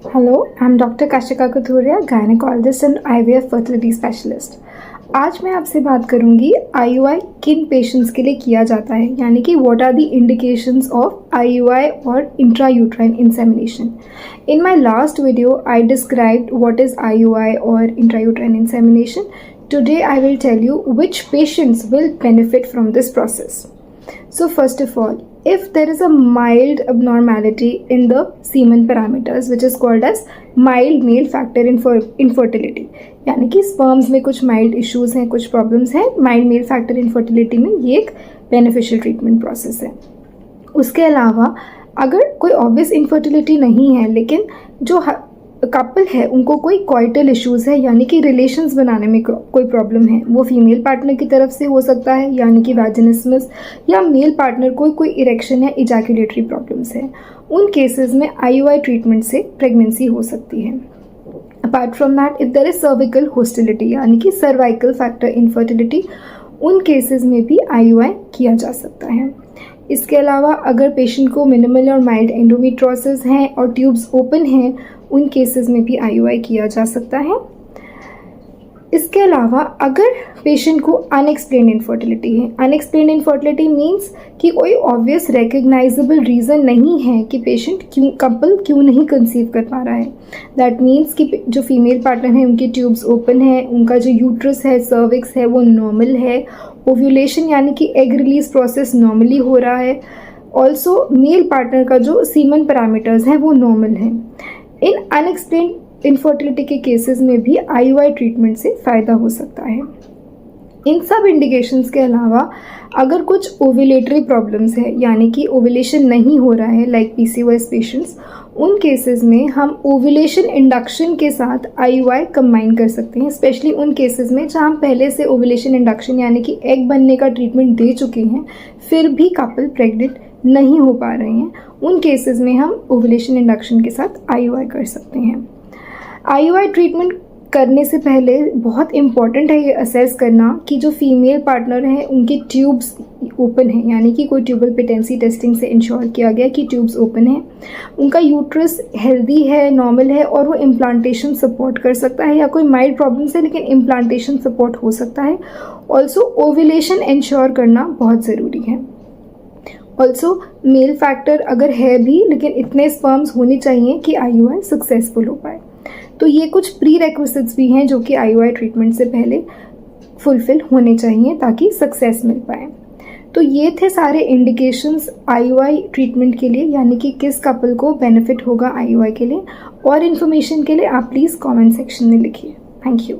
Hello, I am doctor Kashika Kathuria, gynaecologist and IVF fertility specialist. आज मैं आपसे बात करूंगी IUI किन पेशेंट्स के लिए किया जाता है, यानी कि what are the indications of IUI और intrauterine insemination. In my last video I described what is IUI और intrauterine insemination. Today I will tell you which patients will benefit from this process. So first of all, if there is a mild abnormality in the semen parameters which is called as mild male factor infertility, यानी कि sperms में कुछ mild issues हैं, कुछ problems हैं, mild male factor infertility में ये एक beneficial treatment process है. उसके अलावा अगर कोई obvious infertility नहीं है लेकिन जो कपल है उनको कोई कॉइटल इश्यूज़ है, यानी कि रिलेशंस बनाने में कोई प्रॉब्लम है, वो फीमेल पार्टनर की तरफ से हो सकता है, यानी कि वैजिनिस्मस, या मेल पार्टनर को कोई इरेक्शन या इजैकुलेटरी प्रॉब्लम्स है, उन केसेस में IUI ट्रीटमेंट से प्रेगनेंसी हो सकती है. Apart from that, if there is cervical hostility यानी कि सर्वाइकल फैक्टर इनफर्टिलिटी, उन केसेस में भी IUI किया जा सकता है. इसके अलावा अगर पेशेंट को मिनिमल और माइल्ड एंडोमेट्रोसिस हैं और ट्यूब्स ओपन हैं, उन केसेस में भी IUI किया जा सकता है. इसके अलावा अगर पेशेंट को अनएक्सप्लेन्ड इनफर्टिलिटी है, अनएक्सप्लेन्ड इनफर्टिलिटी मीन्स कि कोई ऑब्वियस रिकग्नाइजेबल रीज़न नहीं है कि पेशेंट कपल क्यों नहीं कंसीव कर पा रहा है. दैट मीन्स कि जो फीमेल पार्टनर है उनकी ट्यूब्स ओपन है, उनका जो यूट्रस है, सर्विक्स है, वो नॉर्मल है, ओव्यूलेशन यानी कि एग रिलीज प्रोसेस नॉर्मली हो रहा है, ऑल्सो मेल पार्टनर का जो सीमन पैरामीटर्स हैं वो नॉर्मल है. इन अनएक्सप्लेन्ड इनफर्टिलिटी के केसेस में भी IUI ट्रीटमेंट से फ़ायदा हो सकता है. इन सब इंडिकेशंस के अलावा अगर कुछ ओव्यूलेटरी प्रॉब्लम्स है, यानी कि ओव्यूलेशन नहीं हो रहा है, लाइक PCOS पेशेंट्स, उन केसेस में हम ओव्यूलेशन इंडक्शन के साथ IUI कंबाइन कर सकते हैं. स्पेशली उन केसेस में जहाँ हम पहले से ओव्यूलेशन इंडक्शन यानी कि एग बनने का ट्रीटमेंट दे चुके हैं, फिर भी कपल प्रेग्नेंट नहीं हो पा रहे हैं, उन केसेस में हम ओव्यूलेशन इंडक्शन के साथ IUI कर सकते हैं. IUI ट्रीटमेंट करने से पहले बहुत इम्पॉर्टेंट है ये असेस करना कि जो फीमेल पार्टनर हैं उनकी ट्यूब्स ओपन है, यानी कि कोई ट्यूबल पेटेंसी टेस्टिंग से इंश्योर किया गया कि ट्यूब्स ओपन है, उनका यूट्रस हेल्दी है, नॉर्मल है और वो इम्प्लांटेशन सपोर्ट कर सकता है, या कोई माइल्ड प्रॉब्लम्स है लेकिन इम्प्लांटेशन सपोर्ट हो सकता है. ऑल्सो ओव्यूलेशन इंश्योर करना बहुत ज़रूरी है. ऑल्सो मेल फैक्टर अगर है भी लेकिन इतने स्पर्म्स होने चाहिए कि IUI सक्सेसफुल हो पाए. तो ये कुछ प्री रेक्विजिट्स भी हैं जो कि IUI ट्रीटमेंट से पहले फुलफिल होने चाहिए ताकि सक्सेस मिल पाए. तो ये थे सारे इंडिकेशंस IUI ट्रीटमेंट के लिए, यानी कि किस कपल को बेनिफिट होगा IUI के लिए. और इन्फॉर्मेशन के लिए आप प्लीज़ कमेंट सेक्शन में लिखिए. Thank you.